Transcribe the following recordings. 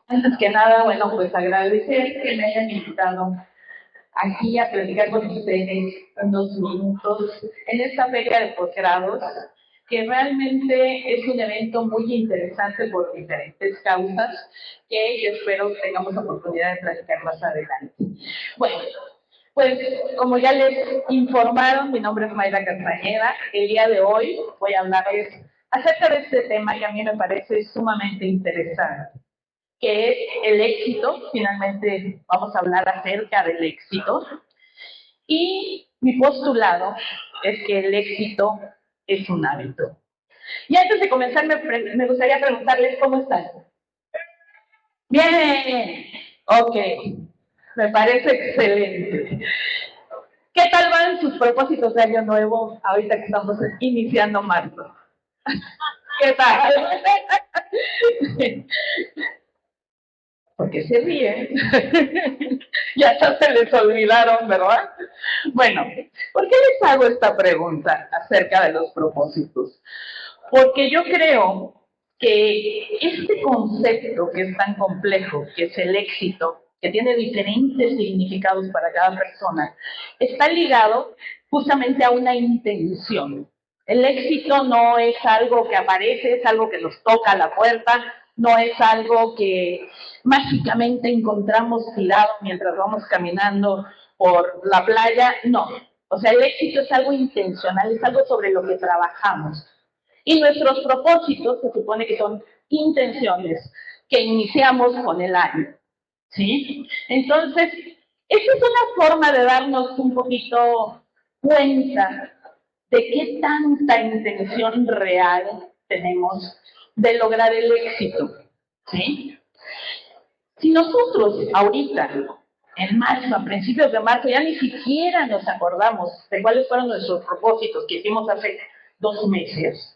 Antes que nada, bueno, pues agradecer que me hayan invitado aquí a platicar con ustedes unos minutos en esta feria de posgrados, que realmente es un evento muy interesante por diferentes causas que yo espero tengamos oportunidad de platicar más adelante. Bueno, pues como ya les informaron, mi nombre es Mayra Castañeda. El día de hoy voy a hablarles acerca de este tema que a mí me parece sumamente interesante, que es el éxito. Finalmente vamos a hablar acerca del éxito. Y mi postulado es que el éxito es un hábito. Y antes de comenzar, me gustaría preguntarles cómo están. Bien, ok, me parece excelente. ¿Qué tal van sus propósitos de año nuevo ahorita que estamos iniciando marzo? ¿Qué tal? Porque se ríen. Ya se les olvidaron, ¿verdad? Bueno, ¿por qué les hago esta pregunta acerca de los propósitos? Porque yo creo que este concepto que es tan complejo, que es el éxito, que tiene diferentes significados para cada persona, está ligado justamente a una intención. El éxito no es algo que aparece, es algo que nos toca a la puerta, no es algo que mágicamente encontramos tirado mientras vamos caminando por la playa, no. O sea, el éxito es algo intencional, es algo sobre lo que trabajamos. Y nuestros propósitos se supone que son intenciones que iniciamos con el año. ¿Sí? Entonces, esa es una forma de darnos un poquito cuenta de qué tanta intención real tenemos de lograr el éxito. ¿Sí? Si nosotros ahorita, en marzo, a principios de marzo, ya ni siquiera nos acordamos de cuáles fueron nuestros propósitos que hicimos hace 2 meses,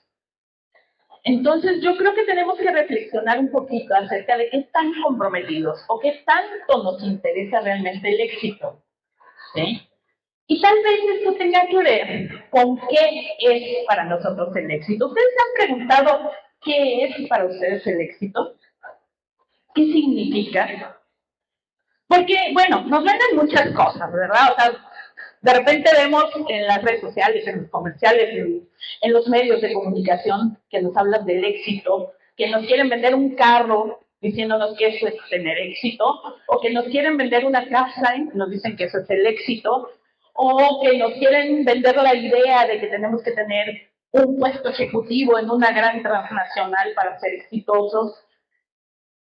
entonces yo creo que tenemos que reflexionar un poquito acerca de qué tan comprometidos o qué tanto nos interesa realmente el éxito. ¿Sí? Y tal vez esto tenga que ver con qué es para nosotros el éxito. ¿Ustedes se han preguntado qué es para ustedes el éxito? ¿Qué significa? Porque, bueno, nos venden muchas cosas, ¿verdad? O sea, de repente vemos en las redes sociales, en los comerciales, en los medios de comunicación que nos hablan del éxito, que nos quieren vender un carro diciéndonos que eso es tener éxito, o que nos quieren vender una casa y nos dicen que eso es el éxito, o que nos quieren vender la idea de que tenemos que tener un puesto ejecutivo en una gran transnacional para ser exitosos.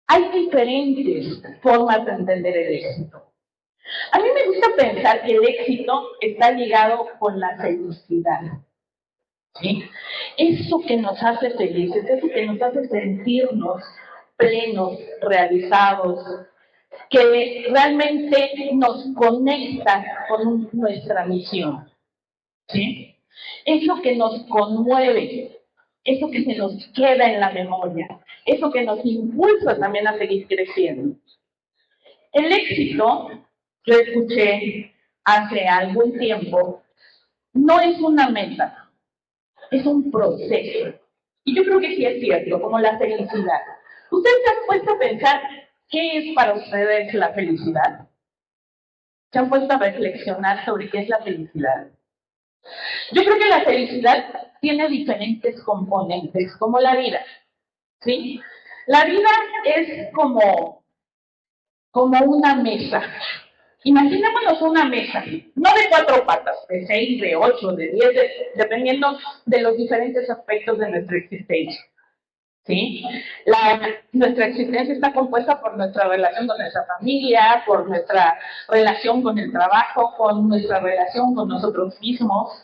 Hay diferentes formas de entender el éxito. A mí me gusta pensar que el éxito está ligado con la felicidad. ¿Sí? Eso que nos hace felices, eso que nos hace sentirnos plenos, realizados, que realmente nos conecta con nuestra misión. ¿Sí? Eso que nos conmueve, eso que se nos queda en la memoria, eso que nos impulsa también a seguir creciendo. El éxito, yo escuché hace algún tiempo, no es una meta, es un proceso. Y yo creo que sí es cierto, como la felicidad. ¿Ustedes se han puesto a pensar qué es para ustedes la felicidad? ¿Se han puesto a reflexionar sobre qué es la felicidad? Yo creo que la felicidad tiene diferentes componentes, como la vida. ¿Sí? La vida es como una mesa. Imaginémonos una mesa, no de 4 patas, de 6, de 8, de 10, dependiendo de los diferentes aspectos de nuestra existencia. ¿Sí? Nuestra existencia está compuesta por nuestra relación con nuestra familia, por nuestra relación con el trabajo, con nuestra relación con nosotros mismos,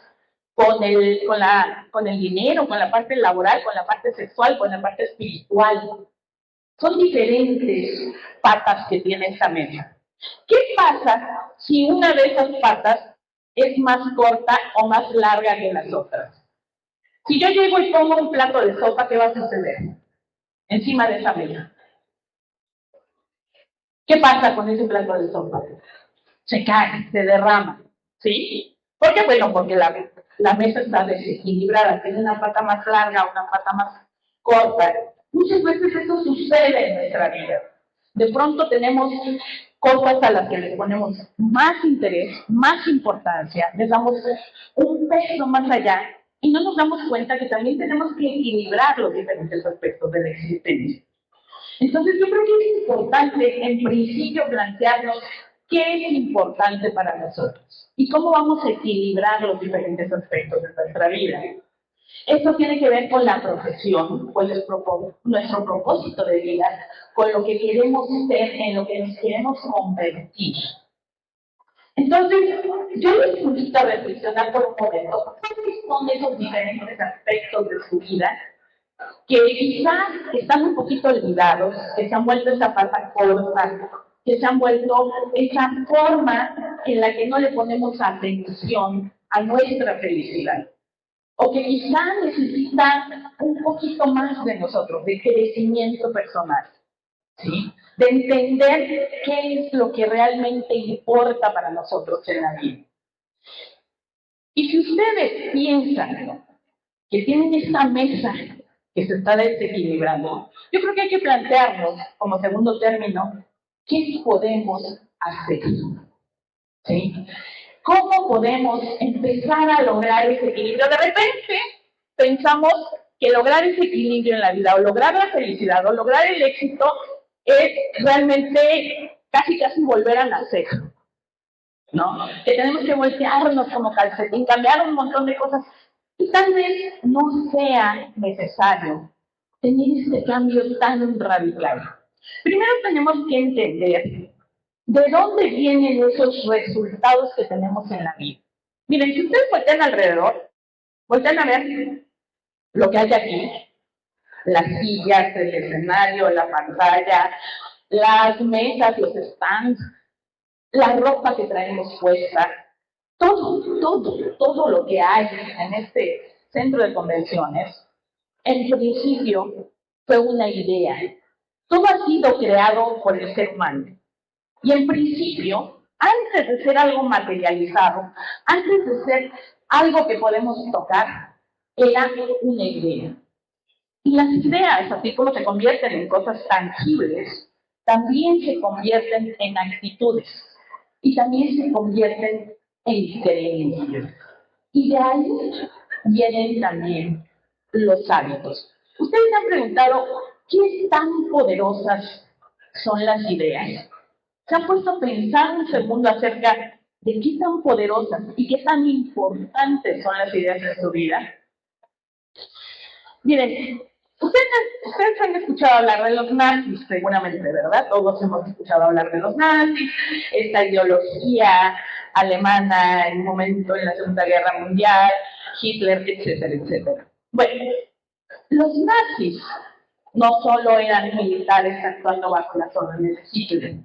con el dinero, con la parte laboral, con la parte sexual, con la parte espiritual. Son diferentes patas que tiene esta mesa. ¿Qué pasa si una de esas patas es más corta o más larga que las otras? Si yo llego y pongo un plato de sopa, ¿qué va a suceder encima de esa mesa? ¿Qué pasa con ese plato de sopa? Se cae, se derrama, ¿sí? ¿Por qué? Bueno, porque la mesa está desequilibrada, tiene una pata más larga, una pata más corta. Muchas veces eso sucede en nuestra vida. De pronto tenemos cosas a las que les ponemos más interés, más importancia, les damos un peso más allá y no nos damos cuenta que también tenemos que equilibrar los diferentes aspectos de la existencia. Entonces yo creo que es importante en principio plantearnos qué es importante para nosotros y cómo vamos a equilibrar los diferentes aspectos de nuestra vida. Esto tiene que ver con la profesión, con nuestro propósito de vida, con lo que queremos ser, en lo que nos queremos convertir. Entonces, yo les invito a reflexionar por un momento, ¿cuáles son esos diferentes aspectos de su vida que quizás están un poquito olvidados, que se han vuelto esa pata corta, que se han vuelto esa forma en la que no le ponemos atención a nuestra felicidad? O que quizás necesitan un poquito más de nosotros, de crecimiento personal, ¿sí? De entender qué es lo que realmente importa para nosotros en la vida. Y si ustedes piensan que tienen esta mesa que se está desequilibrando, yo creo que hay que plantearnos, como segundo término, ¿qué podemos hacer? ¿Sí? ¿Cómo podemos empezar a lograr ese equilibrio? De repente pensamos que lograr ese equilibrio en la vida, o lograr la felicidad, o lograr el éxito, es realmente casi volver a nacer, ¿no? Que tenemos que voltearnos como calcetín, cambiar un montón de cosas, y tal vez no sea necesario tener este cambio tan radical. Primero tenemos que entender ¿de dónde vienen esos resultados que tenemos en la vida? Miren, si ustedes voltean alrededor, voltean a ver lo que hay aquí, las sillas, el escenario, la pantalla, las mesas, los stands, la ropa que traemos puesta, todo lo que hay en este centro de convenciones, en principio fue una idea. Todo ha sido creado por el ser humano. Y en principio, antes de ser algo materializado, antes de ser algo que podemos tocar, era una idea. Y las ideas, así como se convierten en cosas tangibles, también se convierten en actitudes y también se convierten en creencias. Y de ahí vienen también los hábitos. Ustedes se han preguntado, ¿qué tan poderosas son las ideas? ¿Se han puesto a pensar un segundo acerca de qué tan poderosas y qué tan importantes son las ideas en su vida? Miren, ustedes han escuchado hablar de los nazis, seguramente, ¿verdad? Todos hemos escuchado hablar de los nazis, esta ideología alemana en un momento en la Segunda Guerra Mundial, Hitler, etcétera, etcétera. Bueno, los nazis no solo eran militares actuando bajo las órdenes de Hitler.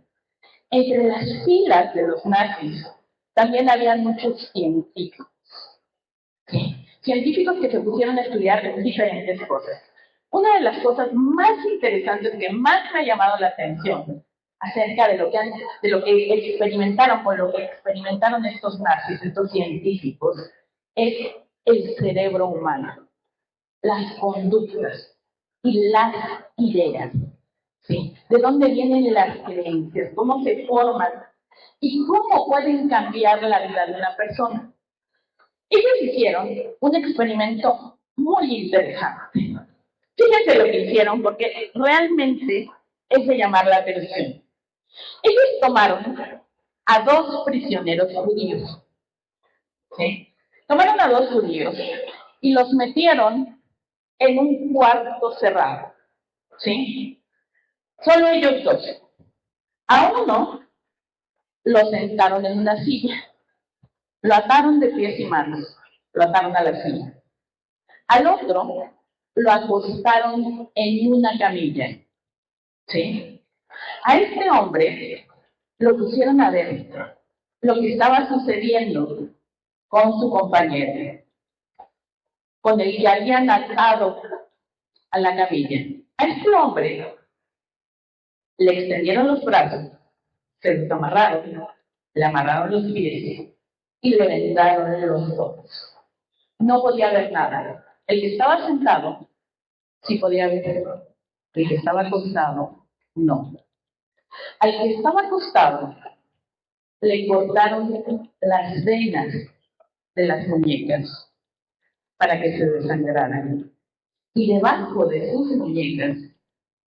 Entre las filas de los nazis también había muchos científicos. ¿Sí? Científicos que se pusieron a estudiar diferentes cosas. Una de las cosas más interesantes que más me ha llamado la atención acerca de lo que experimentaron, por lo que experimentaron estos nazis, estos científicos, es el cerebro humano, las conductas y las ideas. ¿Sí? ¿De dónde vienen las creencias? ¿Cómo se forman? ¿Y cómo pueden cambiar la vida de una persona? Ellos hicieron un experimento muy interesante. Fíjense lo que hicieron, porque realmente es de llamar la atención. Ellos tomaron a dos prisioneros judíos. ¿Sí? Tomaron a dos judíos y los metieron en un cuarto cerrado. ¿Sí? Solo ellos dos. A uno lo sentaron en una silla, lo ataron de pies y manos, lo ataron a la silla. Al otro lo acostaron en una camilla, ¿sí? A este hombre lo pusieron a ver lo que estaba sucediendo con su compañero, con el que habían atado a la camilla. A este hombre le extendieron los brazos, se los amarraron, le amarraron los pies y le vendaron los ojos. No podía ver nada. El que estaba sentado sí podía ver, el que estaba acostado no. Al que estaba acostado, le cortaron las venas de las muñecas para que se desangraran. Y debajo de sus muñecas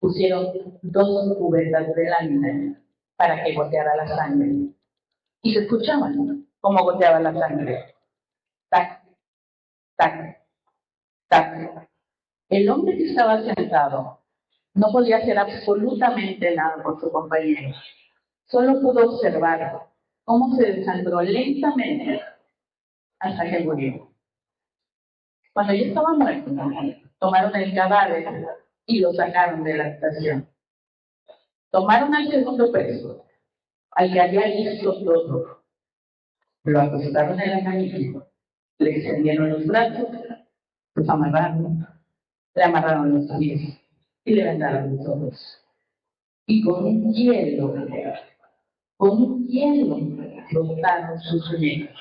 pusieron 2 cubetas de lámina para que goteara la sangre. Y se escuchaban cómo goteaba la sangre. Tac, tac, tac. El hombre que estaba sentado no podía hacer absolutamente nada por su compañero. Solo pudo observar cómo se desangró lentamente hasta que murió. Cuando ya estaba muerto, tomaron el cadáver y lo sacaron de la estación. Tomaron al segundo preso, al que había visto todo. Lo acostaron en la camilla, le extendieron los brazos, los amarraron, le amarraron los pies y le vendaron los ojos. Y con un hielo frotaron sus muñecas.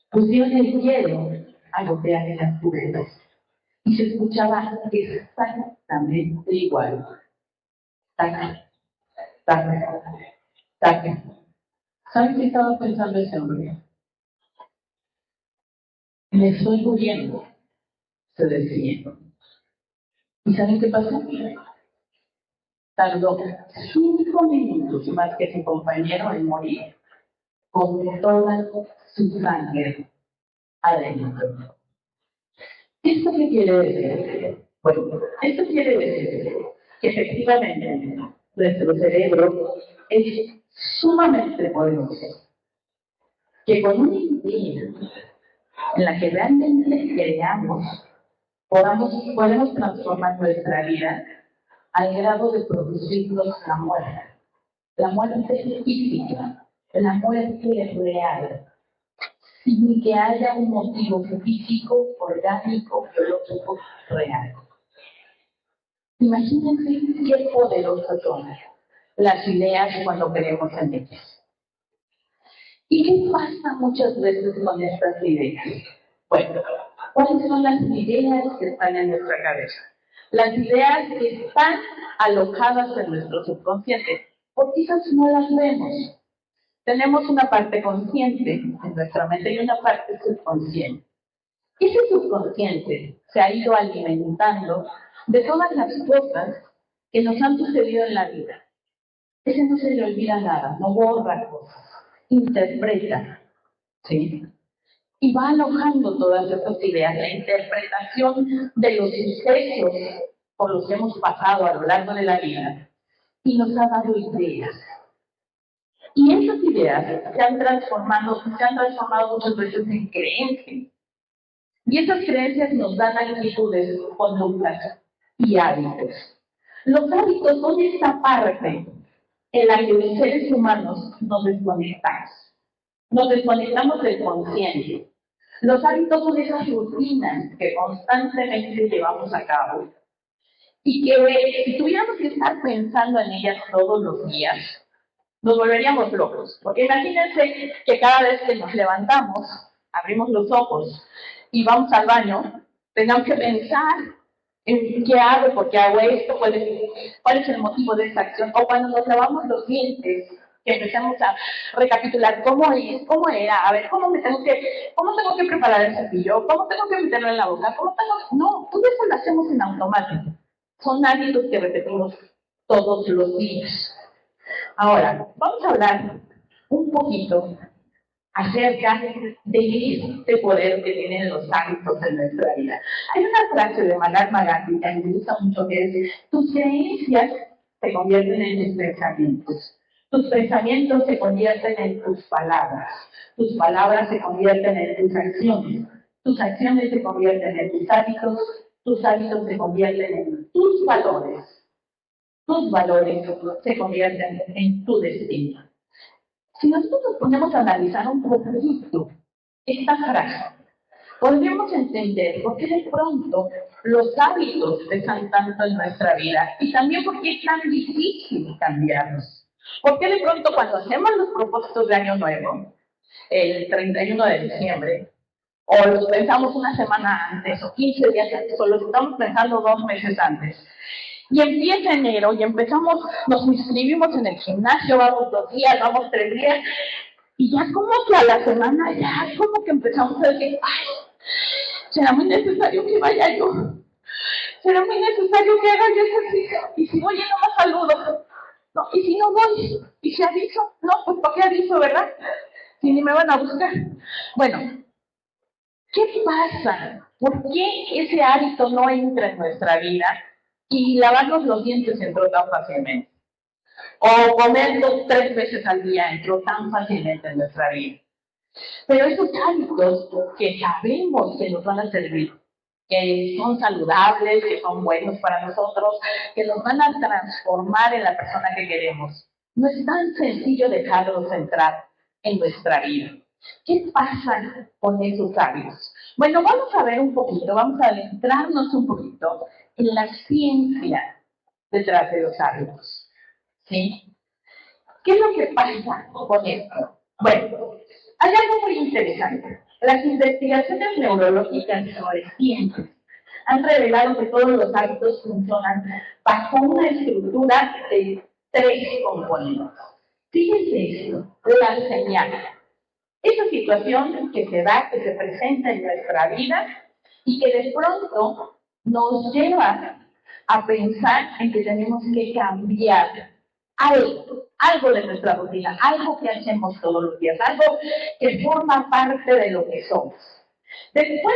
Pusieron el hielo a gotear en las cubetas y se escuchaba exactamente igual. Tac, tac, tac. ¿Saben qué estaba pensando ese hombre? Me estoy muriendo, se decía. ¿Y saben qué pasó? Tardó 5 minutos más que su compañero en morir, con toda su sangre adentro. ¿Esto qué quiere decir? Bueno, esto quiere decir que efectivamente nuestro cerebro es sumamente poderoso, que con una idea en la que realmente creamos, podemos transformar nuestra vida al grado de producirnos la muerte física, la muerte real, sin que haya un motivo físico, orgánico, biológico real. Imagínense qué poderosas son las ideas cuando creemos en ellas. ¿Y qué pasa muchas veces con estas ideas? Bueno, ¿cuáles son las ideas que están en nuestra cabeza? Las ideas que están alojadas en nuestro subconsciente, porque esas no las vemos. Tenemos una parte consciente en nuestra mente y una parte subconsciente. Ese subconsciente se ha ido alimentando de todas las cosas que nos han sucedido en la vida. Ese no se le olvida nada, no borra cosas, interpreta, ¿sí? Y va alojando todas esas ideas, la interpretación de los sucesos por los que hemos pasado a lo largo de la vida, y nos ha dado ideas. Y esas ideas se han transformado muchas veces en creencias. Y esas creencias nos dan actitudes, conductas y hábitos. Los hábitos son esta parte en la que los seres humanos nos desconectamos. Nos desconectamos del consciente. Los hábitos son esas rutinas que constantemente llevamos a cabo y que si tuviéramos que estar pensando en ellas todos los días, nos volveríamos locos. Porque imagínense que cada vez que nos levantamos, abrimos los ojos y vamos al baño, tengamos que pensar en qué hago, por qué hago esto, cuál es el motivo de esta acción. O cuando nos lavamos los dientes, que empecemos a recapitular cómo era, a ver, cómo tengo que preparar el cepillo, cómo tengo que meterlo en la boca, no, todo eso lo hacemos en automático. Son hábitos que repetimos todos los días. Ahora, vamos a hablar un poquito acerca de este poder que tienen los hábitos en nuestra vida. Hay una frase de Mahatma Gandhi que me gusta mucho que es: tus creencias se convierten en tus pensamientos se convierten en tus palabras se convierten en tus acciones se convierten en tus hábitos se convierten en tus valores se convierten en tu destino. Si nosotros nos ponemos a analizar un poquito esta frase, podríamos entender por qué de pronto los hábitos pesan tanto en nuestra vida y también por qué es tan difícil cambiarlos. ¿Por qué de pronto cuando hacemos los propósitos de Año Nuevo, el 31 de diciembre, o los pensamos una semana antes, o 15 días antes, o los estamos pensando 2 meses antes, Y empieza enero y empezamos, nos inscribimos en el gimnasio, vamos 2 días, vamos 3 días, y ya como que a la semana ya como que empezamos a decir, ay, será muy necesario que vaya yo, será muy necesario que haga yo ejercicio, y si voy y no me saludo, no, y si no voy, y si aviso, no, pues ¿para qué aviso, verdad? Si ni me van a buscar. Bueno, ¿qué pasa? ¿Por qué ese hábito no entra en nuestra vida y lavarnos los dientes entró tan fácilmente? O comer 2, 3 veces al día entró tan fácilmente en nuestra vida. Pero esos hábitos que sabemos que nos van a servir, que son saludables, que son buenos para nosotros, que nos van a transformar en la persona que queremos, no es tan sencillo dejarlos entrar en nuestra vida. ¿Qué pasa con esos hábitos? Bueno, vamos a ver un poquito, vamos a adentrarnos un poquito en la ciencia detrás de los hábitos. ¿Sí? ¿Qué es lo que pasa con esto? Bueno, hay algo muy interesante. Las investigaciones neurológicas recientes han revelado que todos los hábitos funcionan bajo una estructura de 3 componentes. Fíjense esto, la señal. Esa situación que se da, que se presenta en nuestra vida y que de pronto nos lleva a pensar en que tenemos que cambiar algo de nuestra rutina, algo que hacemos todos los días, algo que forma parte de lo que somos. Después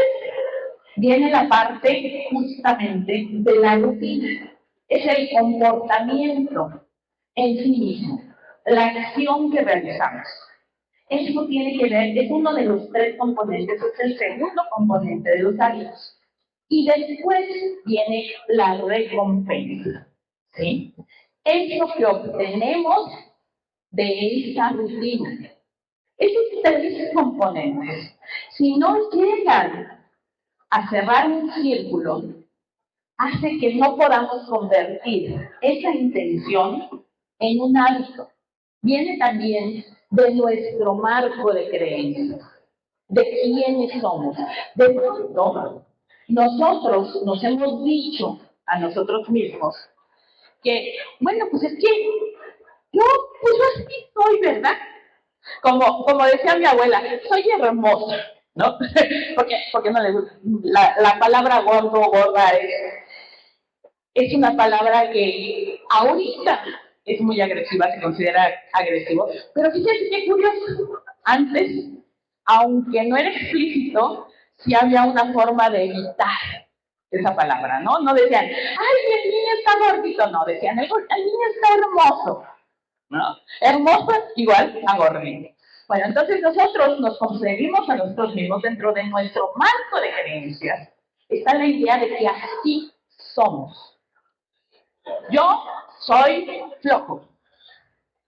viene la parte justamente de la rutina. Es el comportamiento en sí mismo, la acción que realizamos. Eso tiene que ver, es uno de los 3 componentes, es el segundo componente de los hábitos. Y después viene la recompensa, ¿sí? Es lo que obtenemos de esta rutina. Esos 3 componentes, si no llegan a cerrar un círculo, hace que no podamos convertir esa intención en un hábito. Viene también de nuestro marco de creencias, de quiénes somos. De pronto, nosotros nos hemos dicho a nosotros mismos que, bueno, pues es que yo, pues yo así soy, ¿verdad? Como decía mi abuela, soy hermosa, ¿no? porque no le gusta. La palabra gordo o gorda es una palabra que ahorita es muy agresiva, se considera agresivo, pero fíjense qué curioso. Antes, aunque no era explícito, sí había una forma de evitar esa palabra, ¿no? No decían, ay, el niño está gordito, no, decían, el niño está hermoso, ¿no? Hermoso igual a gordito. Bueno, entonces nosotros nos concebimos a nosotros mismos dentro de nuestro marco de creencias. Está la idea de que así somos. Yo soy flojo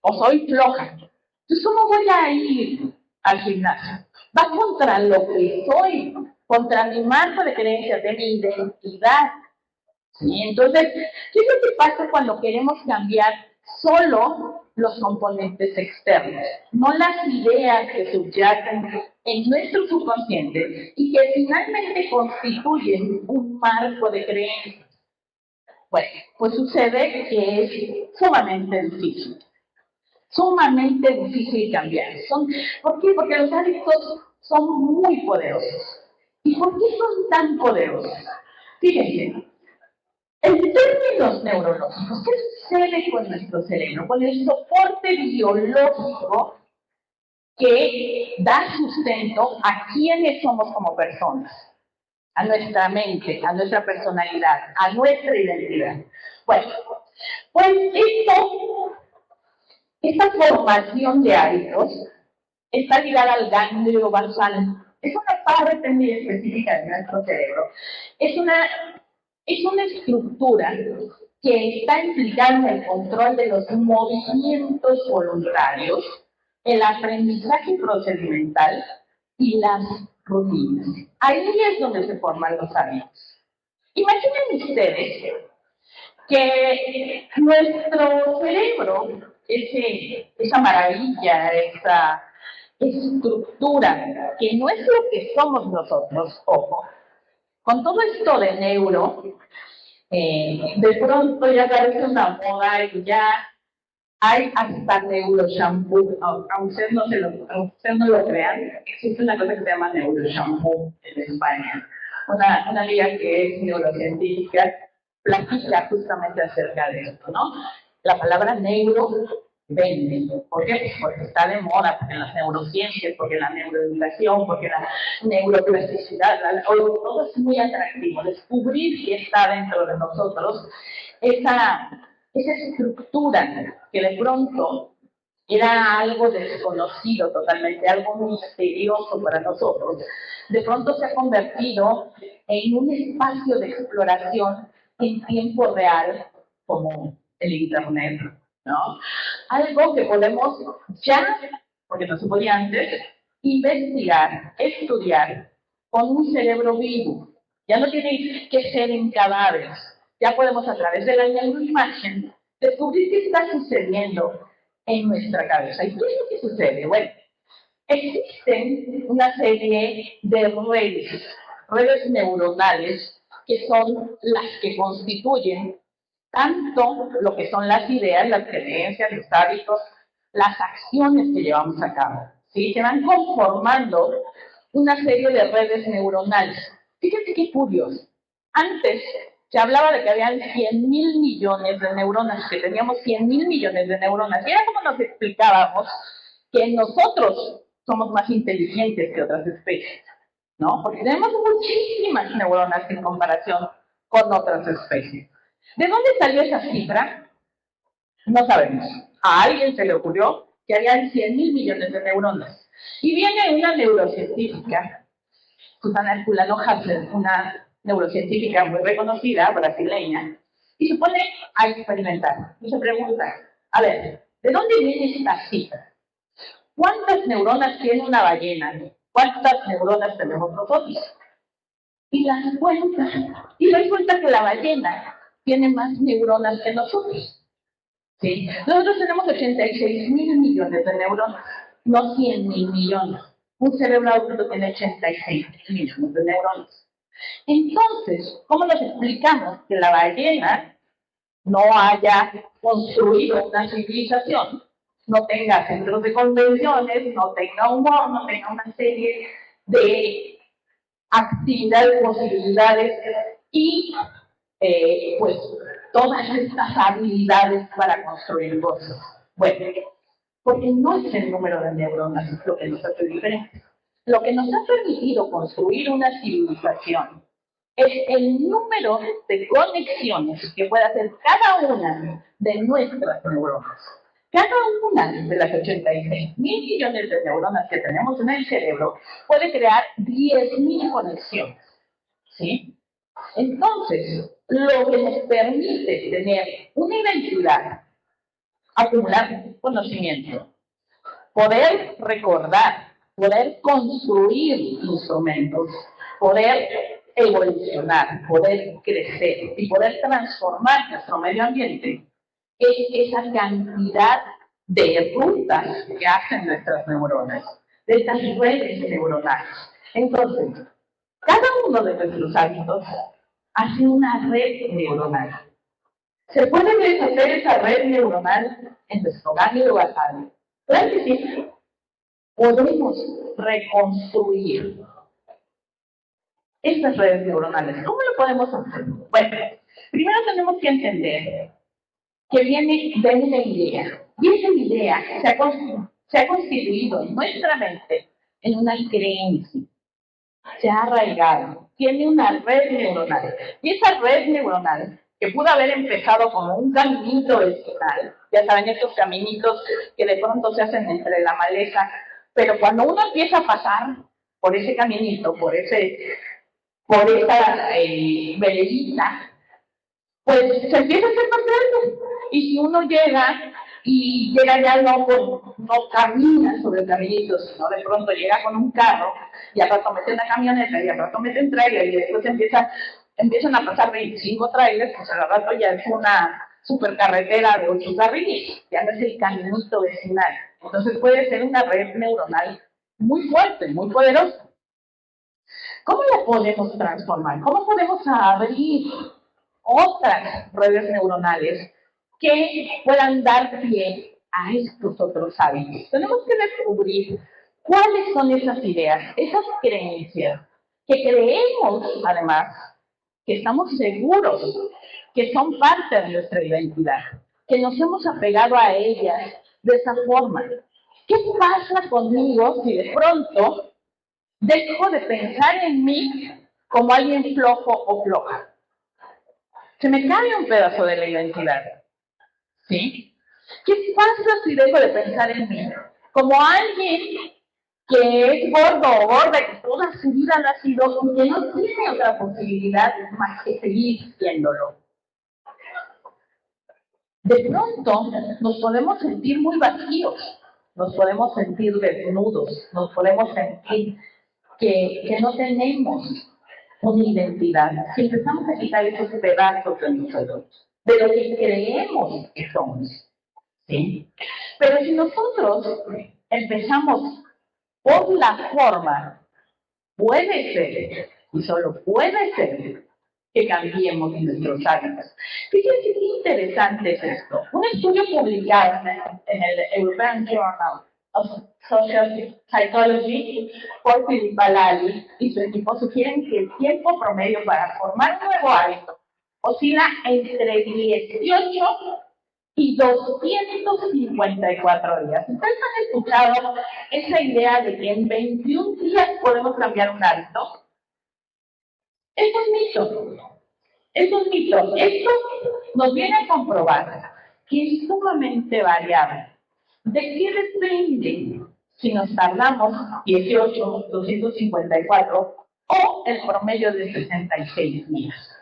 o soy floja. Entonces, ¿cómo voy a ir al gimnasio? Va contra lo que soy, contra mi marco de creencias, de mi identidad. ¿Sí? Entonces, ¿qué es lo que pasa cuando queremos cambiar solo los componentes externos? No las ideas que subyacen en nuestro subconsciente y que finalmente constituyen un marco de creencias. Bueno, pues sucede que es sumamente difícil cambiar. ¿Por qué? Porque los hábitos son muy poderosos. ¿Y por qué son tan poderosos? Fíjense, en términos neurológicos, ¿qué sucede con nuestro cerebro? Con el soporte biológico que da sustento a quienes somos como personas, a nuestra mente, a nuestra personalidad, a nuestra identidad. Bueno, pues esta formación de hábitos está ligada al ganglio basal. Es una parte muy específica de nuestro cerebro. Es una estructura que está implicada en el control de los movimientos voluntarios, el aprendizaje procedimental y las rutinas. Ahí es donde se forman los hábitos. Imaginen ustedes que nuestro cerebro, esa maravilla, esa estructura, que no es lo que somos nosotros, ojo, con todo esto de neuro, De pronto ya parece una moda y ya hay hasta neuroshampoo, aunque ustedes no lo crean, existe una cosa que se llama neuroshampoo en España. Una amiga que es neurocientífica platica justamente acerca de esto, ¿no? La palabra neuro vende. ¿Por qué? Pues porque está de moda, porque en las neurociencias, porque en la neuroeducación, porque en la neuroplasticidad, todo es muy atractivo. Descubrir que está dentro de nosotros esa estructura que de pronto era algo desconocido totalmente, algo misterioso para nosotros, de pronto se ha convertido en un espacio de exploración en tiempo real, como el Internet, ¿no? Algo que podemos ya, porque no se podía antes, investigar, estudiar con un cerebro vivo. Ya no tiene que ser en cadáveres. Ya podemos a través de la neuroimagen descubrir qué está sucediendo en nuestra cabeza. ¿Y qué es lo que sucede? Bueno, existen una serie de redes neuronales que son las que constituyen tanto lo que son las ideas, las creencias, los hábitos, las acciones que llevamos a cabo. ¿Sí? Se van conformando una serie de redes neuronales. Fíjense qué curioso. Antes se hablaba de que habían 100.000 millones de neuronas, que teníamos 100.000 millones de neuronas. Y era como nos explicábamos que nosotros somos más inteligentes que otras especies, ¿no? Porque tenemos muchísimas neuronas en comparación con otras especies. ¿De dónde salió esa cifra? No sabemos. A alguien se le ocurrió que habían 100.000 millones de neuronas. Y viene una neurocientífica, Susana Herculano Hassel, una neurocientífica muy reconocida, brasileña, y se pone a experimentar. Y se pregunta, a ver, ¿de dónde viene esta cifra? ¿Cuántas neuronas tiene una ballena? ¿Cuántas neuronas tenemos nosotros? Y las cuenta. Y resulta que la ballena tiene más neuronas que nosotros. ¿Sí? Nosotros tenemos 86.000 millones de neuronas, no 100.000 millones. Un cerebro adulto tiene 86 millones de neuronas. Entonces, ¿cómo nos explicamos que la ballena no haya construido una civilización, no tenga centros de convenciones, no tenga humor, no tenga una serie de actividades, posibilidades y pues todas estas habilidades para construir cosas? Bueno, porque no es el número de neuronas lo que nos hace diferentes. Lo que nos ha permitido construir una civilización es el número de conexiones que puede hacer cada una de nuestras neuronas. Cada una de las 86.000 millones de neuronas que tenemos en el cerebro puede crear 10.000 conexiones. ¿Sí? Entonces, lo que nos permite tener una identidad, acumular conocimiento, poder recordar, poder construir instrumentos, poder evolucionar, poder crecer y poder transformar nuestro medio ambiente, es esa cantidad de rutas que hacen nuestras neuronas, de estas redes neuronales. Entonces, cada uno de nuestros hábitos hace una red neuronal. ¿Se puede deshacer esa red neuronal en nuestro ganglio basal? Claro que sí. Podemos reconstruir estas redes neuronales. ¿Cómo lo podemos hacer? Bueno, primero tenemos que entender que viene de una idea. Y esa idea se ha constituido en nuestra mente en una creencia. Se ha arraigado. Tiene una red neuronal. Y esa red neuronal, que pudo haber empezado como un caminito vecinal, ya saben, estos caminitos que de pronto se hacen entre la maleza, pero cuando uno empieza a pasar por ese caminito, por esa veredita, pues se empieza a hacer más grande. Y si uno llega ya no camina sobre el caminito, sino de pronto llega con un carro, y al rato mete una camioneta, y al rato mete un trailer, y después empiezan a pasar 25 trailers, pues al rato ya es una supercarretera de 8 carriles, ya no es el caminito vecinal. Entonces puede ser una red neuronal muy fuerte, muy poderosa. ¿Cómo la podemos transformar? ¿Cómo podemos abrir otras redes neuronales que puedan dar pie a estos otros hábitos. Tenemos que descubrir cuáles son esas ideas, esas creencias que creemos, además, que estamos seguros que son parte de nuestra identidad, que nos hemos apegado a ellas de esa forma. ¿Qué pasa conmigo si de pronto dejo de pensar en mí como alguien flojo o floja? Se me cae un pedazo de la identidad, ¿sí? ¿Qué pasa si dejo de pensar en mí como alguien que es gordo o gorda, que toda su vida lo ha sido y que no tiene otra posibilidad más que seguir siéndolo? De pronto nos podemos sentir muy vacíos, nos podemos sentir desnudos, nos podemos sentir que no tenemos una identidad. Si empezamos a quitar esos pedazos de nosotros, de lo que creemos que somos, ¿sí? Pero si nosotros empezamos por la forma, puede ser, y solo puede ser, que cambiemos nuestros hábitos. Fíjense qué interesante es esto. Un estudio publicado en el European Journal of Social Psychology por Philip Ballali y su equipo sugieren que el tiempo promedio para formar un nuevo hábito oscila entre 18 y 254 días. ¿Ustedes han escuchado esa idea de que en 21 días podemos cambiar un hábito? Es un mito. Es un mito. Esto nos viene a comprobar que es sumamente variable. ¿De qué depende si nos tardamos 18, 254 o el promedio de 66 días?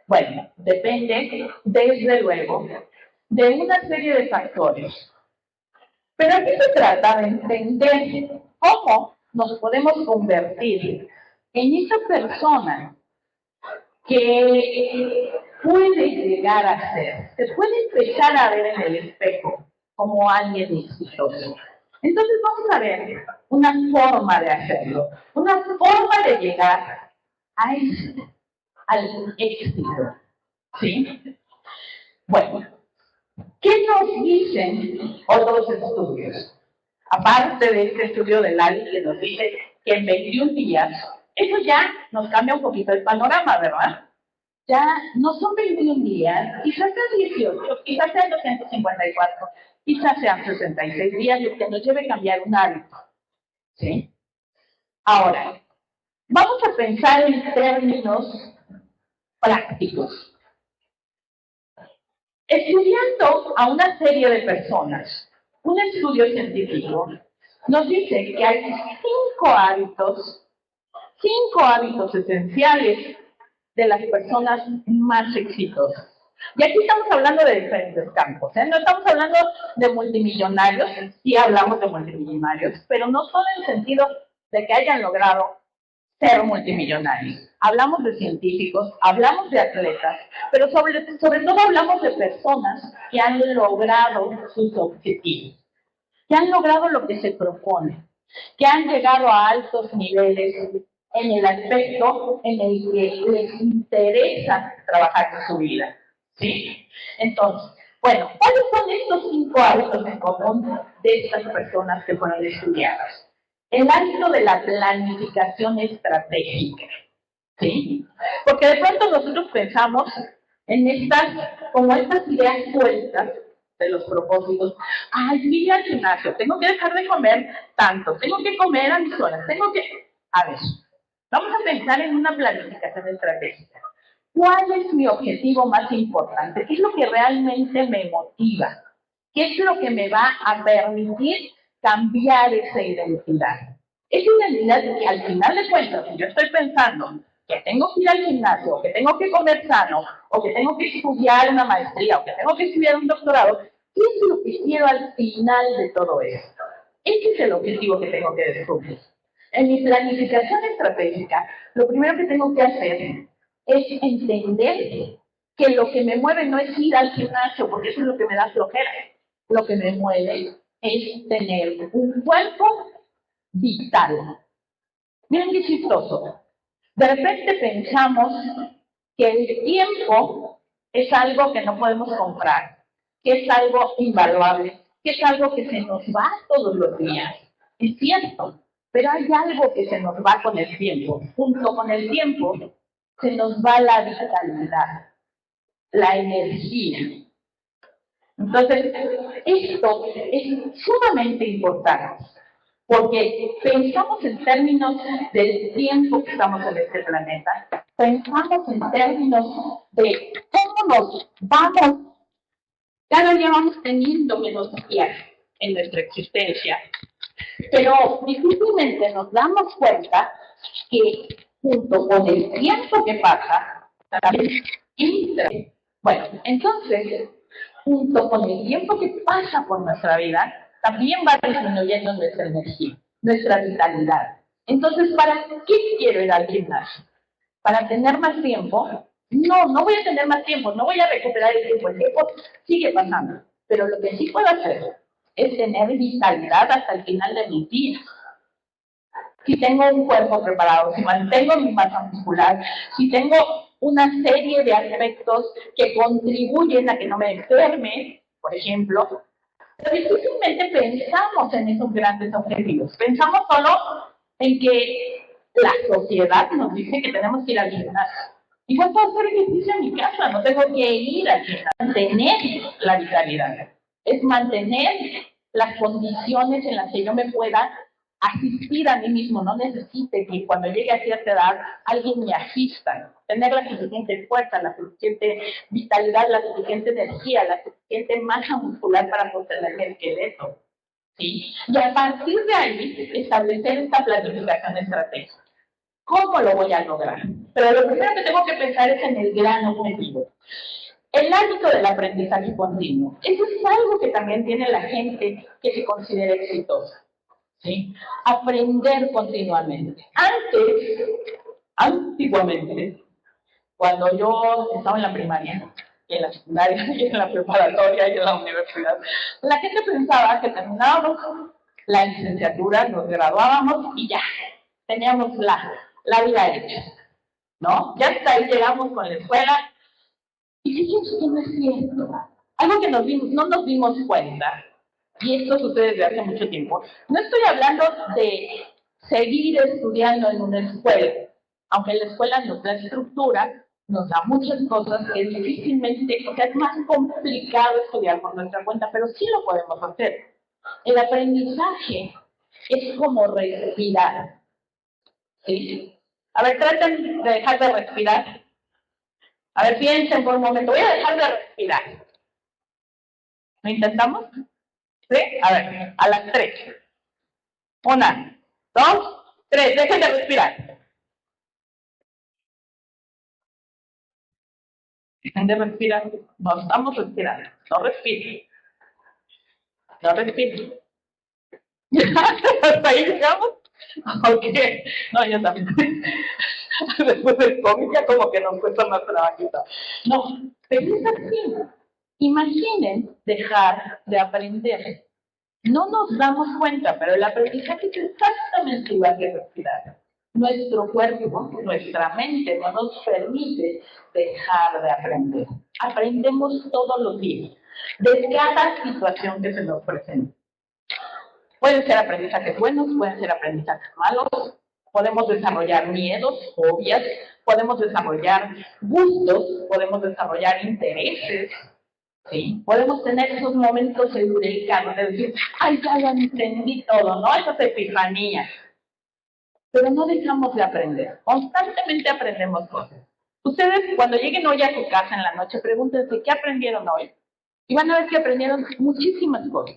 Bueno, depende, desde luego, de una serie de factores. Pero aquí se trata de entender cómo nos podemos convertir en esa persona que puede llegar a ser, se puede empezar a ver en el espejo como alguien exitoso. Entonces vamos a ver una forma de hacerlo, una forma de llegar a eso, al éxito, ¿sí? Bueno, ¿qué nos dicen otros estudios? Aparte de este estudio de Lali que nos dice que en 21 días, eso ya nos cambia un poquito el panorama, ¿verdad? Ya no son 21 días, quizás sean 18, quizás sean 254, quizás sean 66 días, lo que nos lleve a cambiar un hábito, ¿sí? Ahora, vamos a pensar en términos prácticos. Estudiando a una serie de personas, un estudio científico nos dice que hay 5 hábitos esenciales de las personas más exitosas. Y aquí estamos hablando de diferentes campos, ¿eh? No estamos hablando de multimillonarios, sí hablamos de multimillonarios, pero no solo en el sentido de que hayan logrado ser multimillonarios. Hablamos de científicos, hablamos de atletas, pero sobre todo hablamos de personas que han logrado sus objetivos, que han logrado lo que se propone, que han llegado a altos niveles en el aspecto en el que les interesa trabajar en su vida, ¿sí? Entonces, bueno, ¿cuáles son estos 5 hábitos en común de estas personas que fueron estudiadas? El hábito de la planificación estratégica, ¿sí? Porque de pronto nosotros pensamos en estas ideas sueltas de los propósitos. Ay, ir al gimnasio, tengo que dejar de comer tanto, tengo que comer a mis horas, A ver, vamos a pensar en una planificación estratégica. ¿Cuál es mi objetivo más importante? ¿Qué es lo que realmente me motiva? ¿Qué es lo que me va a permitir cambiar esa identidad? Esa identidad que al final de cuentas, si yo estoy pensando que tengo que ir al gimnasio, o que tengo que comer sano, o que tengo que estudiar una maestría, o que tengo que estudiar un doctorado, ¿qué es lo que quiero al final de todo esto? Ese es el objetivo que tengo que descubrir. En mi planificación estratégica, lo primero que tengo que hacer es entender que lo que me mueve no es ir al gimnasio, porque eso es lo que me da flojera. Lo que me mueve es tener un cuerpo vital. Miren qué chistoso. De repente pensamos que el tiempo es algo que no podemos comprar, que es algo invaluable, que es algo que se nos va todos los días. Es cierto, pero hay algo que se nos va con el tiempo. Junto con el tiempo se nos va la vitalidad, la energía. Entonces, esto es sumamente importante, porque pensamos en términos del tiempo que estamos en este planeta, pensamos en términos de cómo nos vamos, cada día vamos teniendo menos días en nuestra existencia, pero difícilmente nos damos cuenta que junto con el tiempo que pasa, también entra. Bueno, entonces, junto con el tiempo que pasa por nuestra vida, también va disminuyendo nuestra energía, nuestra vitalidad. Entonces, ¿para qué quiero ir al gimnasio? ¿Para tener más tiempo? No, no voy a tener más tiempo, no voy a recuperar el tiempo sigue pasando. Pero lo que sí puedo hacer es tener vitalidad hasta el final de mis días. Si tengo un cuerpo preparado, si mantengo mi masa muscular, si tengo una serie de aspectos que contribuyen a que no me enferme, por ejemplo, pero difícilmente pensamos en esos grandes objetivos. Pensamos solo en que la sociedad nos dice que tenemos que ir al gimnasio. Igual puedo hacer ejercicio en mi casa, no tengo que ir al gimnasio. Mantener la vitalidad es mantener las condiciones en las que yo me pueda asistir a mí mismo, no necesite que cuando llegue a cierta edad alguien me asista, tener la suficiente fuerza, la suficiente vitalidad, la suficiente energía, la suficiente masa muscular para sostener el esqueleto. ¿Sí? Y a partir de ahí, establecer esta planificación estratégica. ¿Cómo lo voy a lograr? Pero lo primero que tengo que pensar es en el gran objetivo. El hábito del aprendizaje continuo. Eso es algo que también tiene la gente que se considera exitosa. ¿Sí? Aprender continuamente. Antiguamente, cuando yo estaba en la primaria, y en la secundaria, y en la preparatoria, y en la universidad, la gente pensaba que terminábamos la licenciatura, nos graduábamos y ya, teníamos la vida hecha, ¿no? Ya hasta ahí llegamos con la escuela, y fíjense que no es cierto. Algo que no nos dimos cuenta, y esto sucede desde hace mucho tiempo, no estoy hablando de seguir estudiando en una escuela, aunque la escuela nos da estructura, nos da muchas cosas que difícilmente, o sea, es más complicado estudiar por nuestra cuenta, pero sí lo podemos hacer. El aprendizaje es como respirar, ¿sí? A ver, traten de dejar de respirar. A ver, piensen por un momento, voy a dejar de respirar. ¿Lo intentamos? ¿Sí? A ver, a las 3. 1, 2, 3, dejen de respirar. Dejen de respirar. No estamos respirando. No respiren. No respiren. ¿Hasta ahí llegamos? Ok. No, yo también. Después del COVID ya como que nos cuesta más trabajito. No, pero es así. Imaginen dejar de aprender. No nos damos cuenta, pero el aprendizaje es exactamente igual que respirar. Nuestro cuerpo, nuestra mente no nos permite dejar de aprender. Aprendemos todos los días, de cada situación que se nos presenta. Pueden ser aprendizajes buenos, pueden ser aprendizajes malos, podemos desarrollar miedos, fobias, podemos desarrollar gustos, podemos desarrollar intereses, ¿sí? Podemos tener esos momentos eurekanos de decir, ay, ya lo entendí todo, ¿no? Esas epifanías. Pero no dejamos de aprender, constantemente aprendemos cosas. Ustedes cuando lleguen hoy a su casa en la noche, pregúntense, ¿qué aprendieron hoy? Y van a ver que aprendieron muchísimas cosas.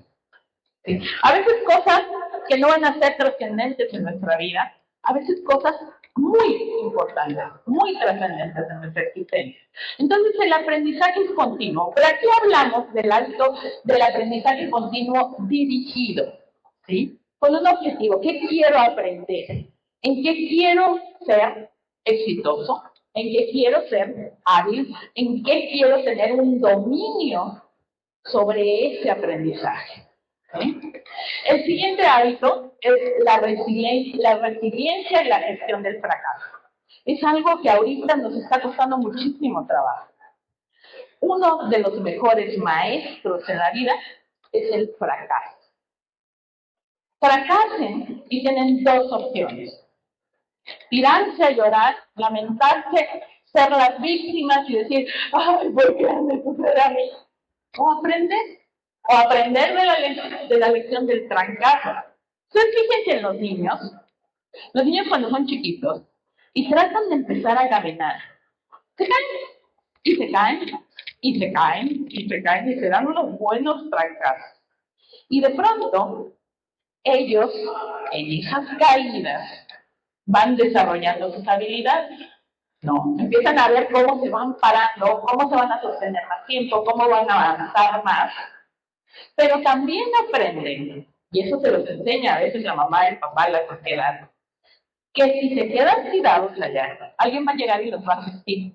¿Sí? A veces cosas que no van a ser trascendentes en nuestra vida, a veces cosas muy importantes, muy trascendentes en nuestra existencia. Entonces el aprendizaje es continuo, pero aquí hablamos del hábito del aprendizaje continuo dirigido, ¿sí? Con un objetivo, ¿qué quiero aprender? ¿En qué quiero ser exitoso? ¿En qué quiero ser hábil? ¿En qué quiero tener un dominio sobre ese aprendizaje? ¿Sí? El siguiente hábito es la resiliencia y la gestión del fracaso. Es algo que ahorita nos está costando muchísimo trabajo. uno de los mejores maestros en la vida es el fracaso. Fracasen y tienen dos opciones: tirarse a llorar, lamentarse, ser las víctimas y decir, ay, ¿por qué me sucede a mí? O aprender de la lección del fracaso. Entonces, fíjense en los niños cuando son chiquitos y tratan de empezar a caminar, se caen, y se caen, y se caen, y se caen, y se dan unos buenos fracasos. Y de pronto, ellos, en esas caídas, van desarrollando sus habilidades, ¿no? Empiezan a ver cómo se van parando, cómo se van a sostener más tiempo, cómo van a avanzar más. Pero también aprenden, y eso se los enseña a veces la mamá, el papá, la sociedad, que si se quedan tirados allá, alguien va a llegar y los va a asistir.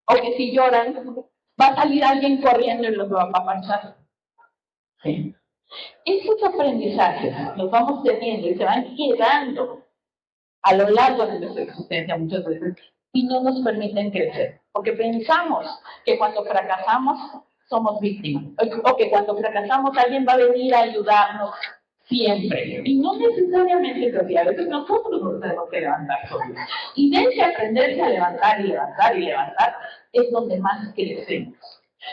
O que si lloran, va a salir alguien corriendo y los va a apapachar. ¿Sí? Esos aprendizajes los vamos teniendo y se van quedando a lo largo de nuestra existencia muchas veces y no nos permiten crecer. Porque pensamos que cuando fracasamos somos víctimas. O que cuando fracasamos alguien va a venir a ayudarnos siempre. Y no necesariamente es así. A veces nosotros nos tenemos que levantar solos. Y de ese aprenderse a levantar y levantar y levantar es donde más crecemos.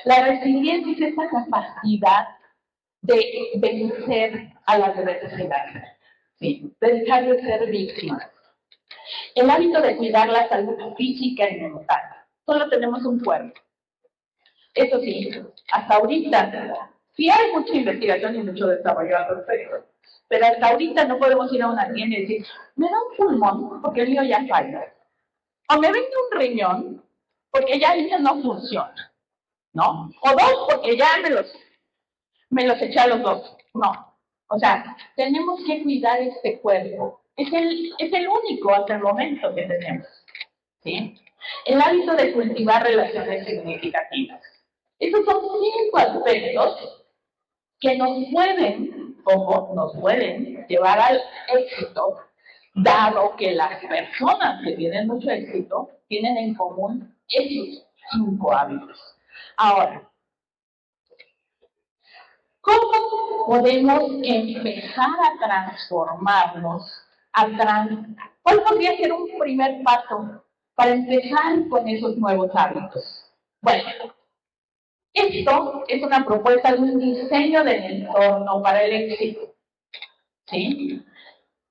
La resiliencia es esa capacidad de vencer a la adversidad, ¿sí? De dejar de ser víctima. El hábito de cuidar la salud física y mental. Solo tenemos un cuerpo. Eso sí, hasta ahorita, sí hay mucha investigación y mucho desarrollo al respecto, pero hasta ahorita no podemos ir a una tienda y decir, me da un pulmón porque el mío ya falla, o me vende un riñón porque ya el mío no funciona, ¿no? O dos porque ya me los eché a los dos. No. O sea, tenemos que cuidar este cuerpo. Es el único hasta el momento que tenemos. ¿Sí? El hábito de cultivar relaciones significativas. Esos son 5 aspectos que nos pueden llevar al éxito, dado que las personas que tienen mucho éxito tienen en común esos 5 hábitos. Ahora, ¿cómo podemos empezar a transformarnos? ¿Cuál podría ser un primer paso para empezar con esos nuevos hábitos? Bueno, esto es una propuesta de un diseño del entorno para el éxito. ¿Sí?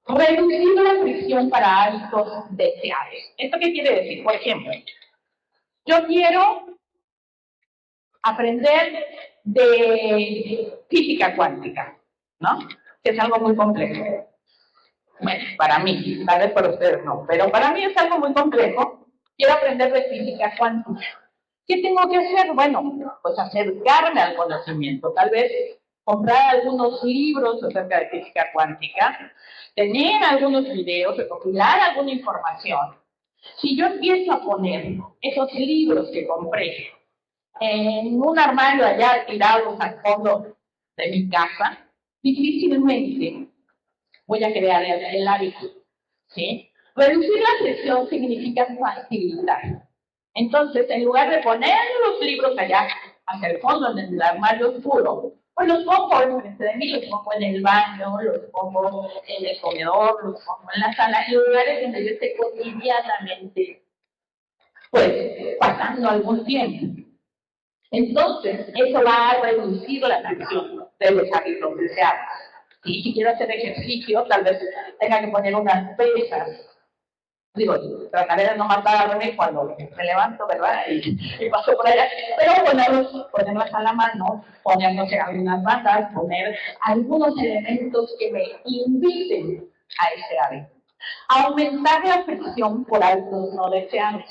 Reducir la fricción para hábitos deseables. ¿Esto qué quiere decir? Por ejemplo, yo quiero aprender de física cuántica, ¿no? Que es algo muy complejo. Bueno, para mí, tal vez para ustedes no, pero para mí es algo muy complejo. Quiero aprender de física cuántica. ¿Qué tengo que hacer? Bueno, pues acercarme al conocimiento, tal vez comprar algunos libros acerca de física cuántica, tener algunos videos, recopilar alguna información. Si yo empiezo a poner esos libros que compré en un armario allá tirados al fondo de mi casa, difícilmente voy a crear el hábito. ¿Sí? Reducir la presión significa facilitar. Entonces, en lugar de poner los libros allá, hacia el fondo, en el armario oscuro, pues los pongo enfrente de mí, los pongo en el baño, los pongo en el comedor, los pongo en la sala, en lugares donde yo esté cotidianamente, pues, pasando algún tiempo. Entonces, eso va a reducir la presión de los hábitos deseados. Y si quiero hacer ejercicio, tal vez tenga que poner unas pesas. Digo, trataré de no matarme cuando me levanto, ¿verdad? Y paso por allá. Pero ponerlas a la mano, poner, no sé, algunas bandas, poner algunos elementos que me inviten a ese hábito. Aumentar la presión por hábitos no deseados.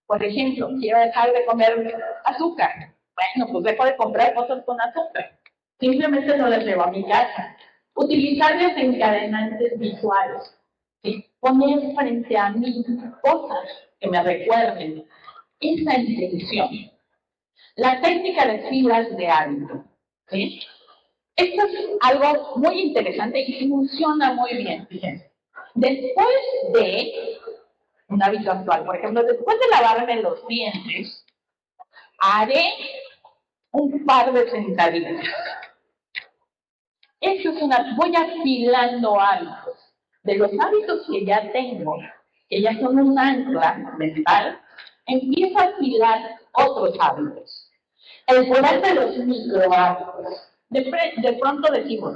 Por ejemplo, quiero dejar de comer azúcar. Bueno, pues dejo de comprar cosas con azúcar. Simplemente no las llevo a mi casa. Utilizar desencadenantes visuales. ¿Sí? Poner frente a mí cosas que me recuerden esa intención. La técnica de filas de hábito. ¿Sí? Esto es algo muy interesante y funciona muy bien. Fíjense. Después de un hábito actual, por ejemplo, después de lavarme los dientes, haré un par de sentadillas. Eso es voy afilando hábitos. De los hábitos que ya tengo, que ya son un ancla mental, empiezo a afilar otros hábitos. El poder de los microhábitos. De pronto decimos,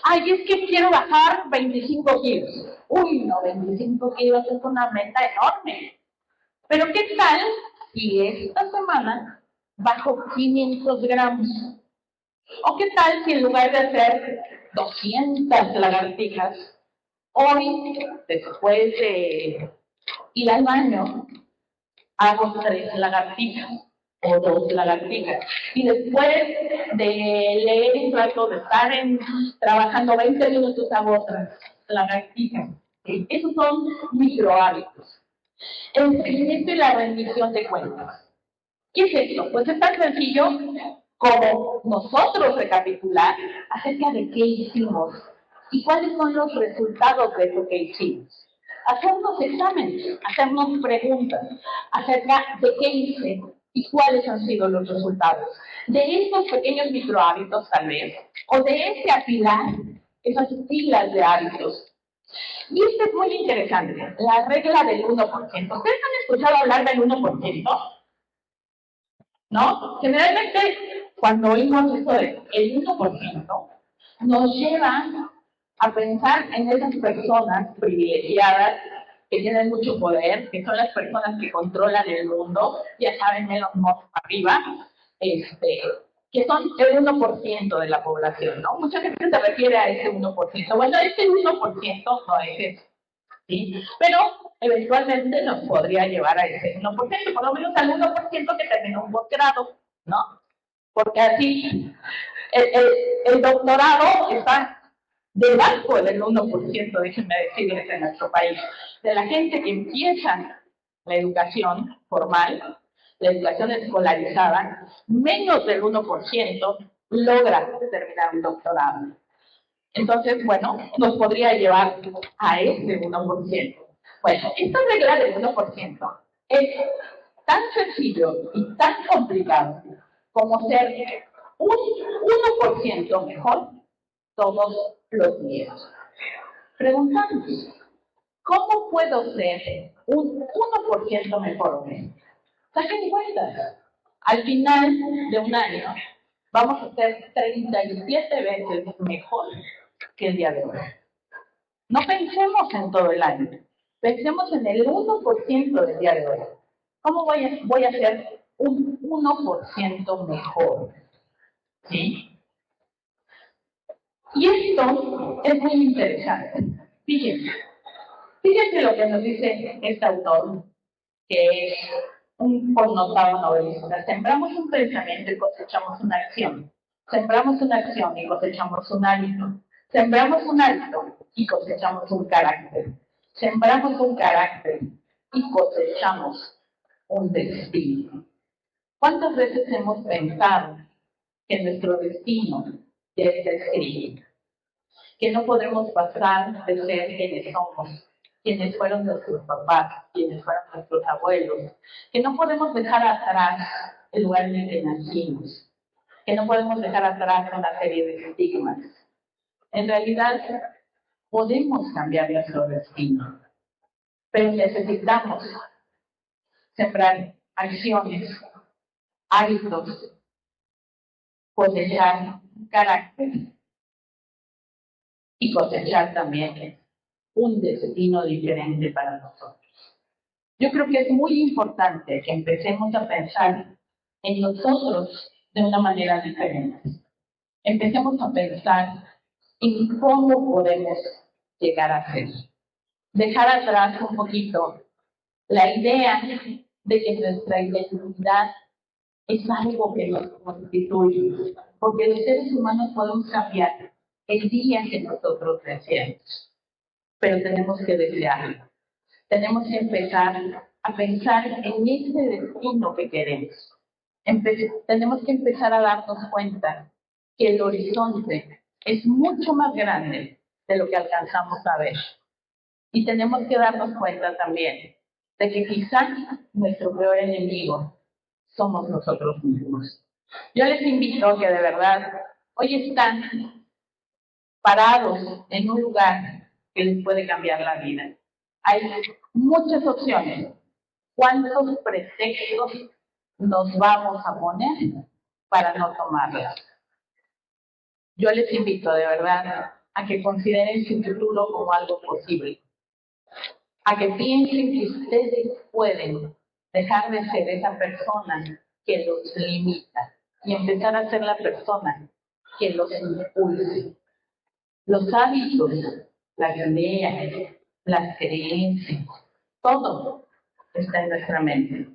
ay, es que quiero bajar 25 kilos. Uy, no, 25 kilos es una meta enorme. Pero ¿qué tal si esta semana bajo 500 gramos? ¿O qué tal si en lugar de hacer 200 lagartijas, hoy, después de ir al baño, hago 3 lagartijas o 2 lagartijas? Y después de leer un rato, de estar trabajando 20 minutos, hago otras lagartijas. ¿Sí? Esos son microhábitos. El seguimiento y la rendición de cuentas. ¿Qué es esto? Pues es tan sencillo como nosotros recapitular acerca de qué hicimos y cuáles son los resultados de eso que hicimos. Hacernos exámenes, hacernos preguntas acerca de qué hice y cuáles han sido los resultados. De estos pequeños microhábitos, tal vez, o de ese afilar, esas filas de hábitos. Y esto es muy interesante, la regla del 1%. ¿Ustedes han escuchado hablar del 1%? ¿No? Generalmente, cuando oímos esto del 1%, nos lleva a pensar en esas personas privilegiadas que tienen mucho poder, que son las personas que controlan el mundo, ya saben, Elon Musk arriba, que son el 1% de la población, ¿no? Mucha gente se refiere a ese 1%. Bueno, ese 1% no es eso, ¿sí? Pero eventualmente nos podría llevar a ese 1%, por lo menos al 1% que terminó un posgrado, ¿no? Porque así el doctorado está debajo del 1%, déjenme decirles, en nuestro país, de la gente que empieza la educación formal, la educación escolarizada, menos del 1% logra terminar un doctorado. Entonces, bueno, nos podría llevar a ese 1%. Bueno, esta regla del 1% es tan sencillo y tan complicado como ser un 1% mejor todos los días. Preguntamos, ¿cómo puedo ser un 1% mejor hoy? Saquen cuentas. Al final de un año, vamos a ser 37 veces mejor que el día de hoy. No pensemos en todo el año, pensemos en el 1% del día de hoy. ¿Cómo voy a ser un 1% mejor? ¿Sí? Y esto es muy interesante. Fíjense lo que nos dice este autor, que es un connotado novelista. Sembramos un pensamiento y cosechamos una acción. Sembramos una acción y cosechamos un hábito. Sembramos un hábito y cosechamos un carácter. Sembramos un carácter y cosechamos un destino. ¿Cuántas veces hemos pensado que nuestro destino ya está escrito? Que no podemos pasar de ser quienes somos, quienes fueron nuestros papás, quienes fueron nuestros abuelos, que no podemos dejar atrás el lugar en el que nacimos, que no podemos dejar atrás una serie de estigmas. En realidad, podemos cambiar nuestro destino, pero necesitamos sembrar acciones, hábitos, cosechar carácter y cosechar también un destino diferente para nosotros. Yo creo que es muy importante que empecemos a pensar en nosotros de una manera diferente. Empecemos a pensar en cómo podemos llegar a ser. Dejar atrás un poquito la idea de que nuestra identidad es algo que nos constituye, porque los seres humanos podemos cambiar el día que nosotros deseamos, pero tenemos que desearlo. Tenemos que empezar a pensar en ese destino que queremos. Tenemos que empezar a darnos cuenta que el horizonte es mucho más grande de lo que alcanzamos a ver. Y tenemos que darnos cuenta también de que quizás nuestro peor enemigo somos nosotros mismos. Yo les invito a que de verdad hoy están parados en un lugar que les puede cambiar la vida. Hay muchas opciones. ¿Cuántos pretextos nos vamos a poner para no tomarlas? Yo les invito de verdad a que consideren su futuro como algo posible, a que piensen que ustedes pueden dejar de ser esa persona que los limita y empezar a ser la persona que los impulse. Los hábitos, las ideas, las creencias, todo está en nuestra mente.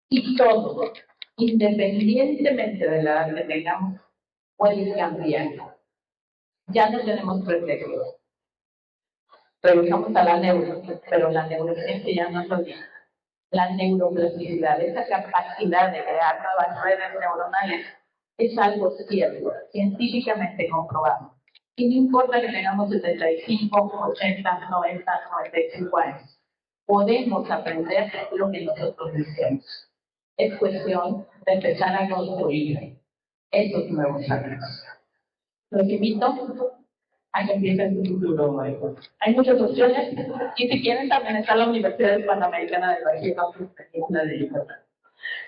Y todo, independientemente de la edad que tengamos, puede cambiar. Ya no tenemos pretextos. Regresamos a la neuro, pero la neurociencia ya nos lo dice. La neuroplasticidad, esa capacidad de crear nuevas redes neuronales, es algo cierto, científicamente comprobado. Y no importa que tengamos 75, 80, 90, 95 años, podemos aprender lo que nosotros deseamos. Es cuestión de empezar a construir esos nuevos hábitos. Los invito a que empiecen su futuro nuevo. Hay muchas opciones y si quieren también está la Universidad Hispanoamericana de Bajío, la de Yucatán.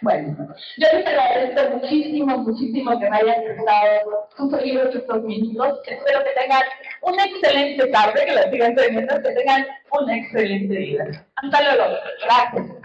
Bueno, yo les agradezco muchísimo, muchísimo que me hayan prestado sus oídos estos minutos. Espero que tengan una excelente tarde, que la sigan teniendo, que tengan una excelente vida. Hasta luego. Gracias.